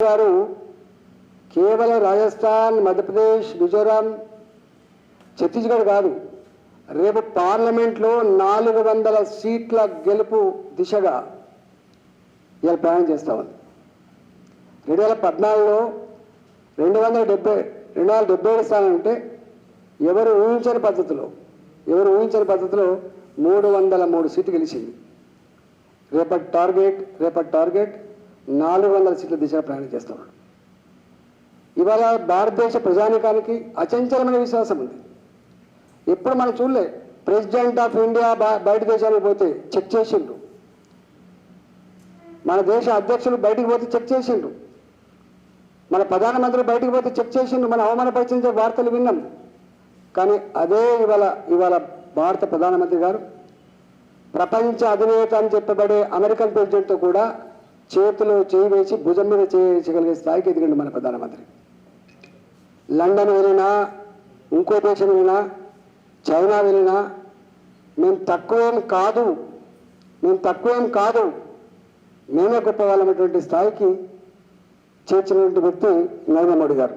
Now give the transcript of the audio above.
గారు కేవలం రాజస్థాన్, మధ్యప్రదేశ్, మిజోరాం, ఛత్తీస్గఢ్ కాదు, రేపు పార్లమెంట్లో 400 సీట్ల గెలుపు దిశగా ఇలా ప్రయాణం చేస్తూ ఉంది. 2014లో 277 స్థానాలు ఉంటే ఎవరు ఊహించని పద్ధతిలో 303 సీట్లు గెలిచింది. రేపటి టార్గెట్ 400 సీట్ల దిశగా ప్రయాణం చేస్తున్నాడు. ఇవాళ భారతదేశ ప్రజానికానికి అచంచలమైన విశ్వాసం ఉంది. ఎప్పుడు మనం చూడలే, ప్రెసిడెంట్ ఆఫ్ ఇండియా బయట దేశానికి పోతే చెక్ చేసిండ్రు, మన దేశ అధ్యక్షులు బయటికి పోతే చెక్ చేసిండ్రు, మన ప్రధానమంత్రి బయటికి పోతే చెక్ చేసిండ్రు, మన అవమానపరిచే వార్తలు విన్నాం. కానీ అదే ఇవాళ భారత ప్రధానమంత్రి గారు ప్రపంచ అధినేత అని చెప్పబడే అమెరికన్ ప్రెసిడెంట్తో కూడా చేతిలో చేయి వేసి భుజం మీద చేయగలిగే స్థాయికి ఎదిగిండు మన ప్రధానమంత్రి. లండన్ వెళ్ళినా, ఇంకో దేశం వెళ్ళినా, చైనా వెళ్ళినా మేము తక్కువేం కాదు, మేమే గొప్ప వాళ్ళమైనటువంటి స్థాయికి చేర్చినటువంటి వ్యక్తి నరేంద్ర మోడీ గారు.